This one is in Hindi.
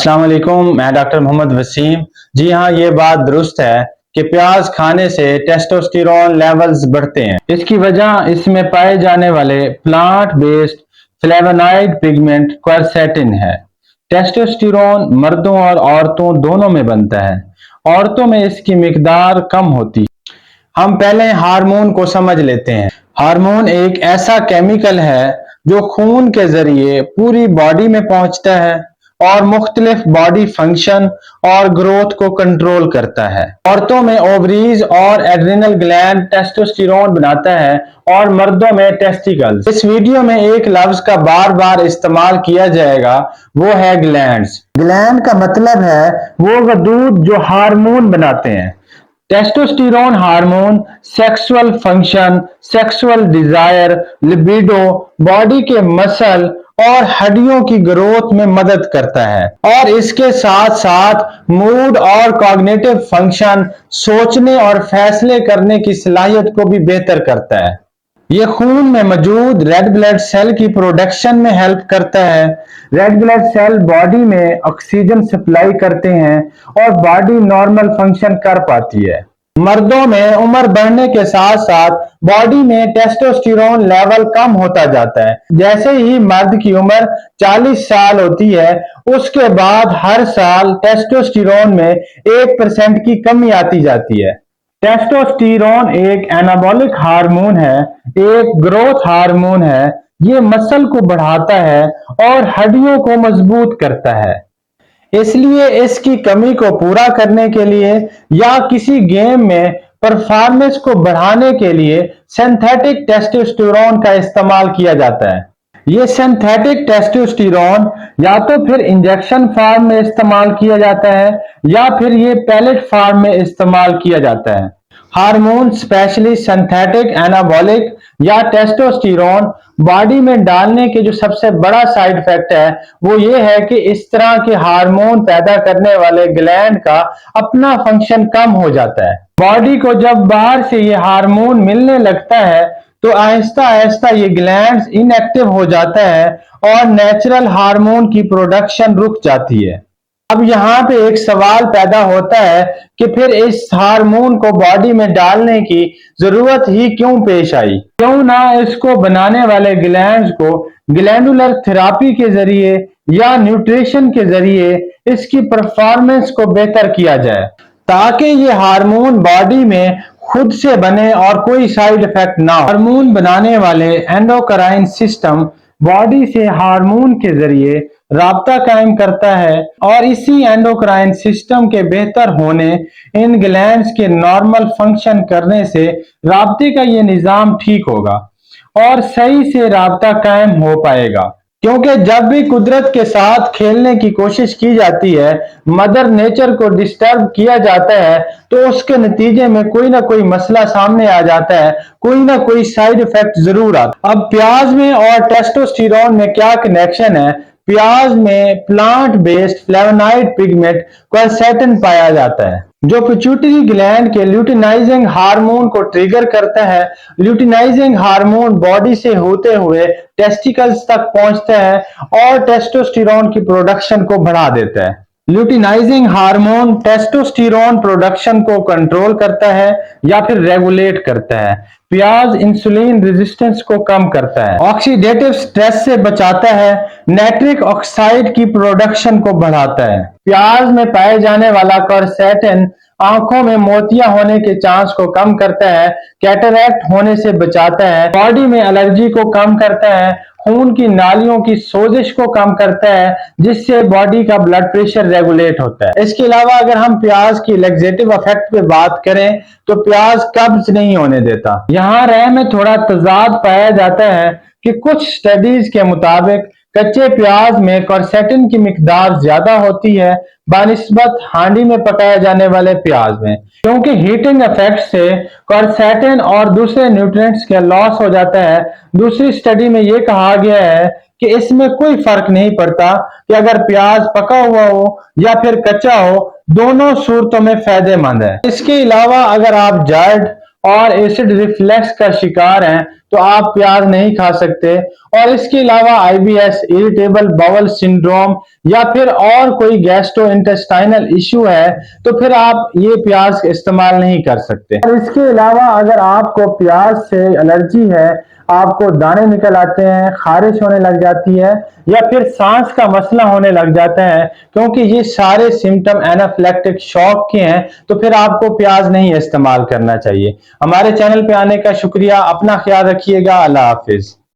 अस्सलाम वालेकुम, मैं डॉक्टर मोहम्मद वसीम। जी हाँ, ये बात दुरुस्त है कि प्याज खाने से टेस्टोस्टेरोन लेवल्स बढ़ते हैं। इसकी वजह इसमें पाए जाने वाले प्लांट बेस्ड फ्लेवोनॉइड पिगमेंट क्वरसेटिन है। टेस्टोस्टेरोन मर्दों और औरतों दोनों में बनता है। औरतों में इसकी मिकदार कम होती है। हम पहले हार्मोन को समझ लेते हैं। हार्मोन एक ऐसा केमिकल है जो खून के जरिए पूरी बॉडी में पहुंचता है और मुख्तलिफ बॉडी फंक्शन और ग्रोथ को कंट्रोल करता है। औरतों में ओवरीज और एड्रिनल ग्लैंड टेस्टोस्टेरोन बनाता है और मर्दों में टेस्टिकल्स। इस वीडियो में एक लफ्ज का बार बार इस्तेमाल किया जाएगा, वो है ग्लैंड्स। ग्लैंड का मतलब है वो गदूद जो हार्मोन बनाते हैं। Testosterone hormone sexual function, sexual desire, libido, body के मसल और हड्डियों की ग्रोथ में मदद करता है और इसके साथ साथ मूड और कॉग्निटिव फंक्शन, सोचने और फैसले करने की सलाहियत को भी बेहतर करता है। ये खून में मौजूद रेड ब्लड सेल की प्रोडक्शन में हेल्प करता है। रेड ब्लड सेल बॉडी में ऑक्सीजन सप्लाई करते हैं और बॉडी नॉर्मल फंक्शन कर पाती है। मर्दों में उम्र बढ़ने के साथ साथ बॉडी में टेस्टोस्टेरोन लेवल कम होता जाता है। जैसे ही मर्द की उम्र 40 साल होती है, उसके बाद हर साल टेस्टोस्टेरोन में 1% की कमी आती जाती है। टेस्टोस्टेरोन एक एनाबॉलिक हार्मोन है, एक ग्रोथ हार्मोन है। ये मसल को बढ़ाता है और हड्डियों को मजबूत करता है। इसलिए इसकी कमी को पूरा करने के लिए या किसी गेम में परफॉर्मेंस को बढ़ाने के लिए सिंथेटिक टेस्टोस्टेरोन का इस्तेमाल किया जाता है। ये सिंथेटिक टेस्टोस्टेरोन या तो फिर इंजेक्शन फॉर्म में इस्तेमाल किया जाता है या फिर ये पैलेट फॉर्म में इस्तेमाल किया जाता है। हार्मोन स्पेशली सिंथेटिक एनाबॉलिक या टेस्टोस्टेरोन बॉडी में डालने के जो सबसे बड़ा साइड इफेक्ट है वो ये है कि इस तरह के हार्मोन पैदा करने वाले ग्लैंड का अपना फंक्शन कम हो जाता है। बॉडी को जब बाहर से ये हार्मोन मिलने लगता है तो आहिस्ता आहिस्ता ये ग्लैंड्स इनएक्टिव हो जाता है और नेचुरल हार्मोन की प्रोडक्शन रुक जाती है। अब यहाँ पे एक सवाल पैदा होता है कि फिर इस हार्मोन को बॉडी में डालने की जरूरत ही क्यों पेश आई? क्यों ना इसको बनाने वाले ग्लैंड्स को ग्लैंडुलर थेरेपी के जरिए या न्यूट्रिशन के जरिए इसकी परफॉर्मेंस को बेहतर किया जाए ताकि ये हार्मोन बॉडी में खुद से बने और कोई साइड इफेक्ट ना हो। हार्मोन बनाने वाले एंडोक्राइन सिस्टम बॉडी से हार्मोन के जरिए राब्ता कायम करता है और इसी एंडोक्राइन सिस्टम के बेहतर होने, इन ग्लैंड्स के नॉर्मल फंक्शन करने से राब्ते का ये निजाम ठीक होगा और सही से राब्ता कायम हो पाएगा। क्योंकि जब भी कुदरत के साथ खेलने की कोशिश की जाती है, मदर नेचर को डिस्टर्ब किया जाता है, तो उसके नतीजे में कोई ना कोई मसला सामने आ जाता है, कोई ना कोई साइड इफेक्ट जरूर आता है। अब प्याज में और टेस्टोस्टेरोन में क्या कनेक्शन है? प्याज में प्लांट बेस्ड फ्लेवोनॉइड पिगमेंट क्वरसेटिन पाया जाता है जो पिट्यूटरी ग्लैंड के ल्यूटिनाइजिंग हार्मोन को ट्रिगर करता है। ल्यूटिनाइजिंग हार्मोन बॉडी से होते हुए टेस्टिकल्स तक पहुंचता है और टेस्टोस्टेरोन की प्रोडक्शन को बढ़ा देता है। ल्यूटिनाइजिंग हार्मोन टेस्टोस्टेरोन प्रोडक्शन को कंट्रोल करता है या फिर रेगुलेट करता है। प्याज इंसुलिन रेजिस्टेंस को कम करता है, ऑक्सीडेटिव स्ट्रेस से बचाता है, नाइट्रिक ऑक्साइड की प्रोडक्शन को बढ़ाता है। प्याज में पाए जाने वाला क्वरसेटिन आंखों में मोतिया होने के चांस को कम करता है, कैटरैक्ट होने से बचाता है, बॉडी में एलर्जी को कम करता है, खून की नालियों की सोजिश को कम करता है, जिससे बॉडी का ब्लड प्रेशर रेगुलेट होता है। इसके अलावा अगर हम प्याज की लैक्सेटिव इफेक्ट पे बात करें तो प्याज कब्ज नहीं होने देता। यहाँ रह में थोड़ा तजाद पाया जाता है कि कुछ स्टडीज के मुताबिक कच्चे प्याज में क्वरसेटिन की मिकदार ज्यादा होती है बानिस्बत हांडी में पकाए जाने वाले प्याज में, क्योंकि हीटिंग इफेक्ट से क्वरसेटिन और दूसरे न्यूट्रिएंट्स का लॉस हो जाता है। दूसरी स्टडी में यह कहा गया है कि इसमें कोई फर्क नहीं पड़ता कि अगर प्याज पका हुआ हो या फिर कच्चा हो, दोनों सूरतों में फायदेमंद है। इसके अलावा अगर आप जर्द और एसिड रिफ्लेक्स का शिकार हैं तो तो आप प्याज नहीं खा सकते। और इसके अलावा आईबीएस, इरिटेबल बाउल सिंड्रोम या फिर और कोई गैस्ट्रो इंटेस्टाइनल इश्यू है तो फिर आप ये प्याज इस्तेमाल नहीं कर सकते। और इसके अलावा अगर आपको प्याज से एलर्जी है, आपको दाने निकल आते हैं, खारिश होने लग जाती है या फिर सांस का मसला होने लग जाता है, क्योंकि ये सारे सिम्टम एनाफिलैक्टिक शॉक के हैं, तो फिर आपको प्याज नहीं इस्तेमाल करना चाहिए। हमारे चैनल पे आने का शुक्रिया। अपना ख्याल रखिएगा। अल्लाह हाफिज।